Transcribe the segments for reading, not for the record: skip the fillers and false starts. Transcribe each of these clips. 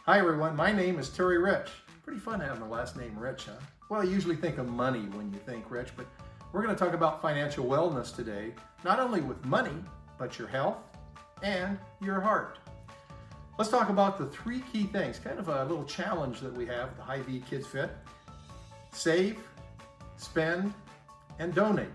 Hi everyone, my name is Terry Rich. Pretty fun having the last name Rich, huh? Well, you usually think of money when you think rich, but we're going to talk about financial wellness today, not only with money, but your health and your heart. Let's talk about the three key things, kind of a little challenge that we have at the Hy-Vee Kids Fit. Save, spend, and donate.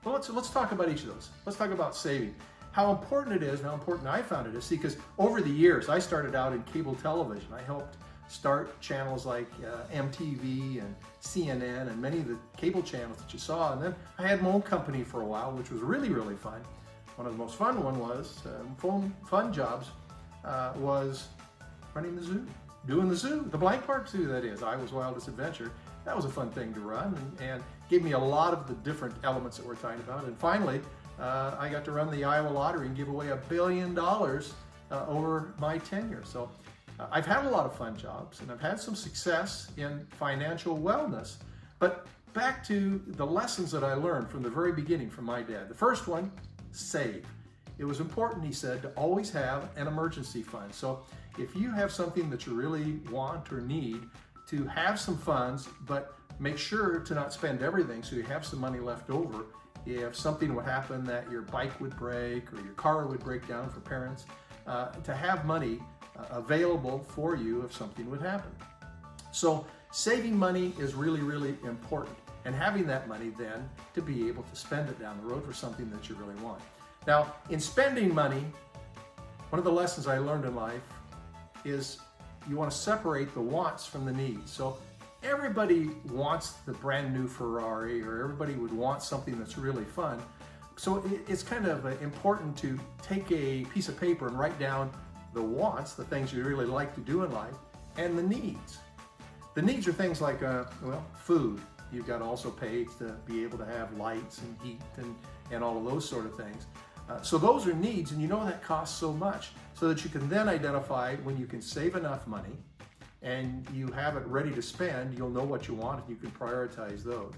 Well, let's talk about each of those. Let's talk about saving. How important it is and how important I found it is. See, because over the years, I started out in cable television. I helped start channels like MTV and CNN and many of the cable channels that you saw. And then I had my own company for a while, which was really, really fun. One of the most fun fun jobs was running the zoo, doing the zoo, the Blank Park Zoo, that is, Iowa's Wildest Adventure. That was a fun thing to run and gave me a lot of the different elements that we're talking about. And finally, I got to run the Iowa Lottery and give away $1 billion over my tenure. So I've had a lot of fun jobs and I've had some success in financial wellness. But back to the lessons that I learned from the very beginning from my dad. The first one, save. It was important, he said, to always have an emergency fund. So if you have something that you really want or need, to have some funds, but make sure to not spend everything so you have some money left over. If something would happen that your bike would break or your car would break down for parents, to have money available for you if something would happen. So saving money is really, really important, and having that money then to be able to spend it down the road for something that you really want. Now, in spending money, one of the lessons I learned in life is you want to separate the wants from the needs. So everybody wants the brand new Ferrari, or everybody would want something that's really fun. So it's kind of important to take a piece of paper and write down the wants, the things you really like to do in life, and the needs. The needs are things like, food. You've got to also pay to be able to have lights and heat and all of those sort of things. So those are needs, and you know that costs so much, so that you can then identify when you can save enough money and you have it ready to spend. You'll know what you want and you can prioritize those.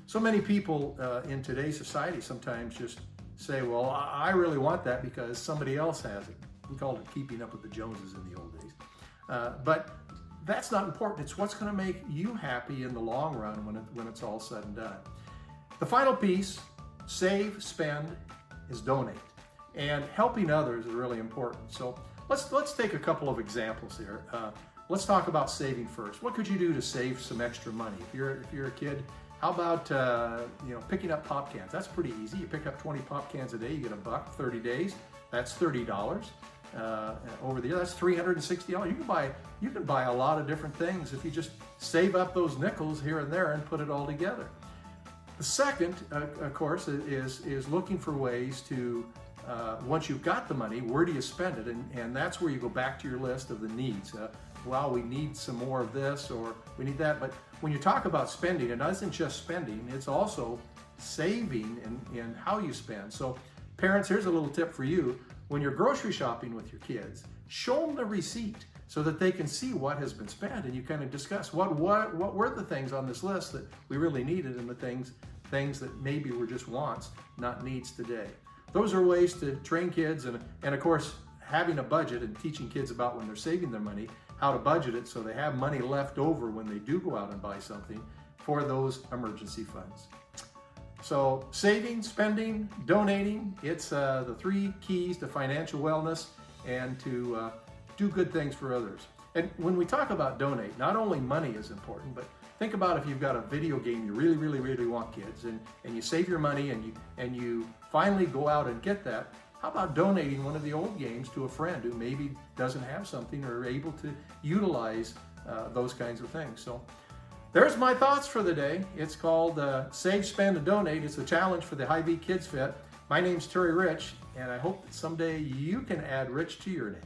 So many people in today's society sometimes just say, well, I really want that because somebody else has it. We called it keeping up with the Joneses in the old days. But that's not important. It's what's going to make you happy in the long run when it's all said and done. The final piece, save, spend, is donate. And helping others is really important. So let's take a couple of examples here. Let's talk about saving first. What could you do to save some extra money? If you're a kid, how about picking up pop cans? That's pretty easy. You pick up 20 pop cans a day, you get $1, 30 days. That's $30. Over the year, that's $360. You can buy a lot of different things if you just save up those nickels here and there and put it all together. The second, of course, is looking for ways to, once you've got the money, where do you spend it? And that's where you go back to your list of the needs. Well, we need some more of this, or we need that. But when you talk about spending, it isn't just spending, it's also saving in how you spend. So parents, here's a little tip for you. When you're grocery shopping with your kids, show them the receipt so that they can see what has been spent, and you kind of discuss what were the things on this list that we really needed, and the things that maybe were just wants, not needs today. Those are ways to train kids, and of course, having a budget and teaching kids about when they're saving their money, how to budget it so they have money left over when they do go out and buy something for those emergency funds. So saving, spending, donating, it's the three keys to financial wellness and to do good things for others. And when we talk about donate, not only money is important, but think about if you've got a video game you really, really, really want, kids, and you save your money and you finally go out and get that. How about donating one of the old games to a friend who maybe doesn't have something or able to utilize those kinds of things? So there's my thoughts for the day. It's called Save, Spend, and Donate. It's a challenge for the Hy-Vee Kids Fit. My name's Terry Rich, and I hope that someday you can add Rich to your name.